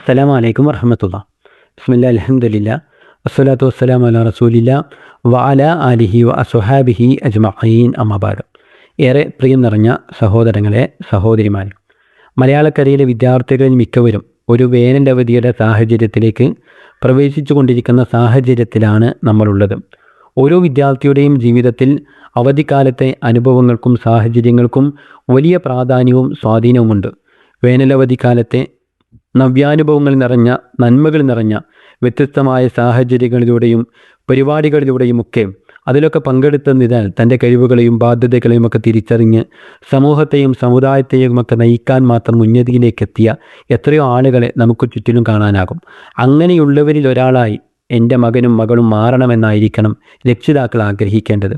അസ്സലാമു അലൈക്കും വറഹ്മത്തുള്ളാഹി. ബിസ്മില്ലാ അൽഹംദുലില്ലാ വസ്സലാത്തു വസ്സലാമു അലാ റസൂലില്ലാ വഅലാ ആലിഹി വഅസ്ഹാബിഹി അജ്മഈൻ അമ്മാ ബഅദ്. ഏറെ പ്രിയം നിറഞ്ഞ സഹോദരങ്ങളെ, സഹോദരിമാരെ, മലയാളക്കരയിലെ വിദ്യാർത്ഥികളിൽ മിക്കവരും ഒരു വേനൽ അവധിയുടെ സാഹചര്യത്തിലേക്ക് പ്രവേശിച്ചു കൊണ്ടിരിക്കുന്ന സാഹചര്യത്തിലാണ് നമ്മളുള്ളത്. ഓരോ വിദ്യാർത്ഥിയുടെയും ജീവിതത്തിൽ അവധിക്കാലത്തെ അനുഭവങ്ങൾക്കും സാഹചര്യങ്ങൾക്കും വലിയ പ്രാധാന്യവും സ്വാധീനവുമുണ്ട്. വേനലവധിക്കാലത്തെ നവ്യാനുഭവങ്ങൾ നിറഞ്ഞ, നന്മകൾ നിറഞ്ഞ വ്യത്യസ്തമായ സാഹചര്യങ്ങളിലൂടെയും പരിപാടികളിലൂടെയുമൊക്കെ അതിലൊക്കെ പങ്കെടുത്തതിനാൽ തൻ്റെ കഴിവുകളെയും ബാധ്യതകളെയും ഒക്കെ തിരിച്ചറിഞ്ഞ് സമൂഹത്തെയും സമുദായത്തെയും ഒക്കെ നയിക്കാൻ മാത്രം ഉന്നതിയിലേക്കെത്തിയ എത്രയോ ആളുകളെ നമുക്ക് ചുറ്റിലും കാണാനാകും. അങ്ങനെയുള്ളവരിൽ ഒരാളായി എൻ്റെ മകനും മകളും മാറണമെന്നായിരിക്കണം രക്ഷിതാക്കൾ ആഗ്രഹിക്കേണ്ടത്.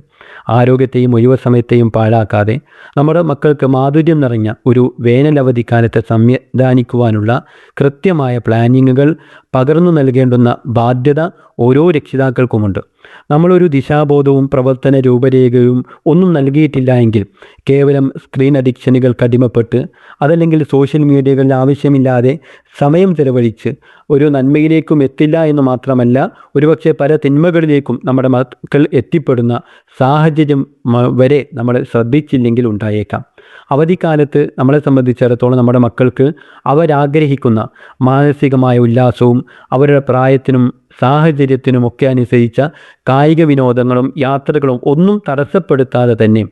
ആരോഗ്യത്തെയും ഒഴിവ് സമയത്തെയും പാഴാക്കാതെ നമ്മുടെ മക്കൾക്ക് മാധുര്യം നിറഞ്ഞ ഒരു വേനലവധിക്കാലത്തെ സംവിധാനിക്കുവാനുള്ള കൃത്യമായ പ്ലാനിങ്ങുകൾ പകർന്നു നൽകേണ്ടുന്ന ബാധ്യത ഓരോ രക്ഷിതാക്കൾക്കുമുണ്ട്. നമ്മളൊരു ദിശാബോധവും പ്രവർത്തന രൂപരേഖയും ഒന്നും നൽകിയിട്ടില്ല എങ്കിൽ കേവലം സ്ക്രീൻ അഡിക്ഷനുകൾക്ക് അടിമപ്പെട്ട് അതല്ലെങ്കിൽ സോഷ്യൽ മീഡിയകളിൽ ആവശ്യമില്ലാതെ സമയം ചെലവഴിച്ച് ഒരു നന്മയിലേക്കും എത്തില്ല എന്ന് മാത്രമല്ല, ഒരുപക്ഷെ പല തിന്മകളിലേക്കും നമ്മുടെ മക്കൾ എത്തിപ്പെടുന്ന സാഹചര്യം വരെ നമ്മൾ ശ്രദ്ധിച്ചില്ലെങ്കിൽ ഉണ്ടായേക്കാം. അവധിക്കാലത്ത് നമ്മളെ സംബന്ധിച്ചിടത്തോളം നമ്മുടെ മക്കൾക്ക് അവരാഗ്രഹിക്കുന്ന മാനസികമായ ഉല്ലാസവും അവരുടെ പ്രായത്തിനും സാഹചര്യത്തിനുമൊക്കെ അനുസരിച്ച കായിക വിനോദങ്ങളും യാത്രകളും ഒന്നും തടസ്സപ്പെടുത്താതെ തന്നെ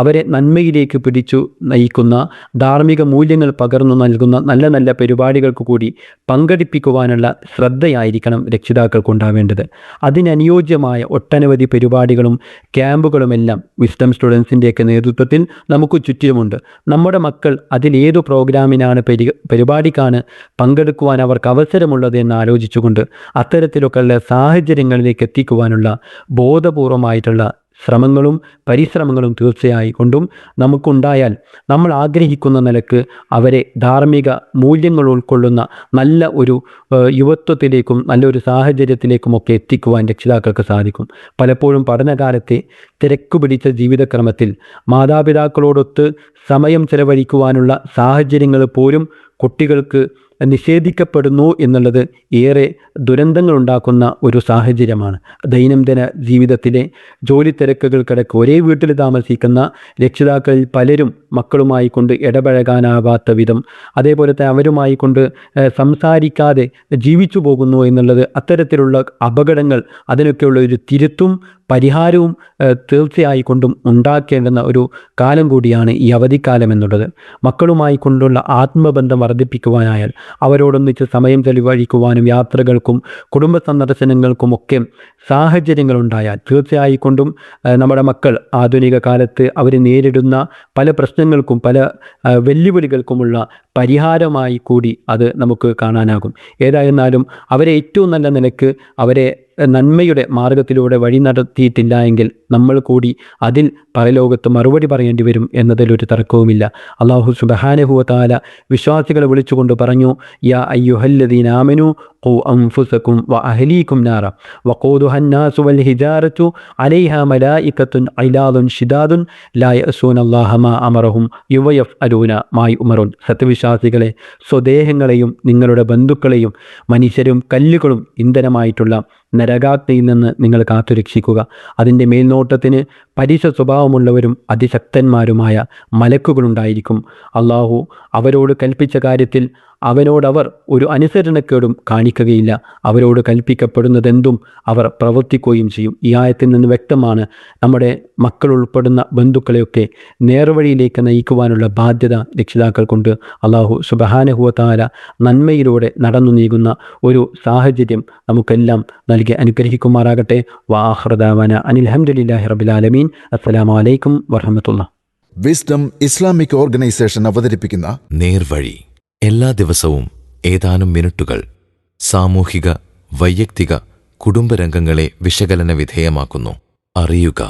അവരെ നന്മയിലേക്ക് പിടിച്ചു നയിക്കുന്ന, ധാർമ്മിക മൂല്യങ്ങൾ പകർന്നു നൽകുന്ന നല്ല നല്ല പരിപാടികൾക്ക് കൂടി പങ്കെടുപ്പിക്കുവാനുള്ള ശ്രദ്ധയായിരിക്കണം രക്ഷിതാക്കൾക്കുണ്ടാവേണ്ടത്. അതിനനുയോജ്യമായ ഒട്ടനവധി പരിപാടികളും ക്യാമ്പുകളുമെല്ലാം വിസ്ഡം സ്റ്റുഡൻസിൻ്റെയൊക്കെ നേതൃത്വത്തിൽ നമുക്ക് ചുറ്റിലുമുണ്ട്. നമ്മുടെ മക്കൾ അതിലേതു പ്രോഗ്രാമിനാണ് പരിപാടിക്കാണ് പങ്കെടുക്കുവാൻ അവർക്ക് അവസരമുള്ളത് എന്ന് ആലോചിച്ചുകൊണ്ട് അത്തരത്തിലൊക്കെയുള്ള സാഹചര്യങ്ങളിലേക്ക് എത്തിക്കുവാനുള്ള ബോധപൂർവമായിട്ടുള്ള ശ്രമങ്ങളും പരിശ്രമങ്ങളും തീർച്ചയായിക്കൊണ്ടും നമുക്കുണ്ടായാൽ നമ്മൾ ആഗ്രഹിക്കുന്ന നിലക്ക് അവരെ ധാർമ്മിക മൂല്യങ്ങൾ ഉൾക്കൊള്ളുന്ന നല്ല ഒരു യുവത്വത്തിലേക്കും നല്ലൊരു സാഹചര്യത്തിലേക്കുമൊക്കെ എത്തിക്കുവാൻ രക്ഷിതാക്കൾക്ക് സാധിക്കും. പലപ്പോഴും പഠനകാലത്തെ തിരക്കു പിടിച്ച ജീവിതക്രമത്തിൽ മാതാപിതാക്കളോടൊത്ത് സമയം ചെലവഴിക്കുവാനുള്ള സാഹചര്യങ്ങൾ പോലും കുട്ടികൾക്ക് നിഷേധിക്കപ്പെടുന്നു എന്നുള്ളത് ഏറെ ദുരന്തങ്ങൾ ഉണ്ടാക്കുന്ന ഒരു സാഹചര്യമാണ്. ദൈനംദിന ജീവിതത്തിലെ ജോലി തിരക്കുകൾക്കിടക്ക് ഒരേ വീട്ടിൽ താമസിക്കുന്ന രക്ഷിതാക്കളിൽ പലരും മക്കളുമായി കൊണ്ട് ഇടപഴകാനാവാത്ത വിധം, അതേപോലെ തന്നെ അവരുമായി കൊണ്ട് സംസാരിക്കാതെ ജീവിച്ചു പോകുന്നു എന്നുള്ളത് അത്തരത്തിലുള്ള അപകടങ്ങൾ, അതിനൊക്കെയുള്ള ഒരു തിരുത്തും പരിഹാരവും തീർച്ചയായിക്കൊണ്ടും ഉണ്ടാക്കേണ്ടുന്ന ഒരു കാലം കൂടിയാണ് ഈ അവധിക്കാലം എന്നുള്ളത്. മക്കളുമായി കൊണ്ടുള്ള ആത്മബന്ധം വർദ്ധിപ്പിക്കുവാനായാൽ അവരോടൊന്നിച്ച് സമയം ചെലവഴിക്കുവാനും യാത്രകൾക്കും കുടുംബ സന്ദർശനങ്ങൾക്കുമൊക്കെ സാഹചര്യങ്ങളുണ്ടായാൽ തീർച്ചയായിക്കൊണ്ടും നമ്മുടെ മക്കൾ ആധുനിക കാലത്ത് അവർ നേരിടുന്ന പല പ്രശ്നങ്ങൾക്കും പല വെല്ലുവിളികൾക്കുമുള്ള പരിഹാരമായി കൂടി അത് നമുക്ക് കാണാനാകും. ഏതായിരുന്നാലും അവരെ ഏറ്റവും നല്ല നിലക്ക് അവരെ നന്മയുടെ മാർഗത്തിലൂടെ വഴി നടത്തിയിട്ടില്ല എങ്കിൽ നമ്മൾ കൂടി അതിൽ പരലോകത്ത് മറുപടി പറയേണ്ടി വരും എന്നതിലൊരു തർക്കവുമില്ല. അല്ലാഹു സുബ്ഹാനഹു വ തആല വിശ്വാസികളെ വിളിച്ചുകൊണ്ട് പറഞ്ഞു, യാ അയ്യുഹല്ലദീന ആമനൂ ഖൂ അൻഫുസകും വ അഹ്ലീകും നാറ വഖൂദുഹ അന്നാസു വൽ ഹിജാറതു അലൈഹാ മലായികത്തുൻ ഇലാദുൻ ശിദാദുൻ ലാ യഅസൂനല്ലാഹ മാ അമറഹും വയഫ്അലൂന മാ യുമറൂൻ. സത്യവിശ്വാസികളെ, സ്വദേഹങ്ങളെയും നിങ്ങളുടെ ബന്ധുക്കളെയും മനുഷ്യരും കല്ലുകളും ഇന്ധനമായിട്ടുള്ള നരകാഗ്നിയിൽ നിന്ന് നിങ്ങൾ കാത്തുരക്ഷിക്കുക. അതിൻ്റെ മേൽനോട്ടത്തിന് പലിശ സ്വഭാവമുള്ളവരും അതിശക്തന്മാരുമായ മലക്കുകളുണ്ടായിരിക്കും. അള്ളാഹു അവരോട് കൽപ്പിച്ച കാര്യത്തിൽ അവനോടവർ ഒരു അനുസരണക്കേടും കാണിക്കുകയില്ല. അവരോട് കൽപ്പിക്കപ്പെടുന്നതെന്തും അവർ പ്രവർത്തിക്കുകയും ചെയ്യും. ഈ ആയത്തിൽ നിന്ന് വ്യക്തമാണ് നമ്മുടെ മക്കൾ ഉൾപ്പെടുന്ന ബന്ധുക്കളെയൊക്കെ നേർവഴിയിലേക്ക് നയിക്കുവാനുള്ള ബാധ്യത രക്ഷിതാക്കൾക്കുണ്ട്. അല്ലാഹു സുബ്ഹാനഹു വ തആല നന്മയിലൂടെ നടന്നു നീങ്ങുന്ന ഒരു സാഹചര്യം നമുക്കെല്ലാം നൽകി അനുഗ്രഹിക്കുമാറാകട്ടെ. വആഖിറു ദഅവാനാ അനിൽ ഹംദുലില്ലാഹി റബ്ബിൽ ആലമീൻ. അസ്സലാമു അലൈക്കും വറഹ്മത്തുള്ളാഹി. വിസ്ഡം ഇസ്ലാമിക് ഓർഗനൈസേഷൻ അവതരിപ്പിക്കുന്ന നേർവഴി എല്ലാ ദിവസവും ഏതാനും മിനിറ്റുകൾ സാമൂഹിക, വൈയക്തിക, കുടുംബരംഗങ്ങളെ വിശകലന വിധേയമാക്കുന്നു. അറിയുക,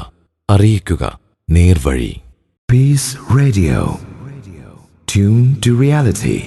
അറിയിക്കുക. നേർവഴി. Peace Radio. Tune to reality.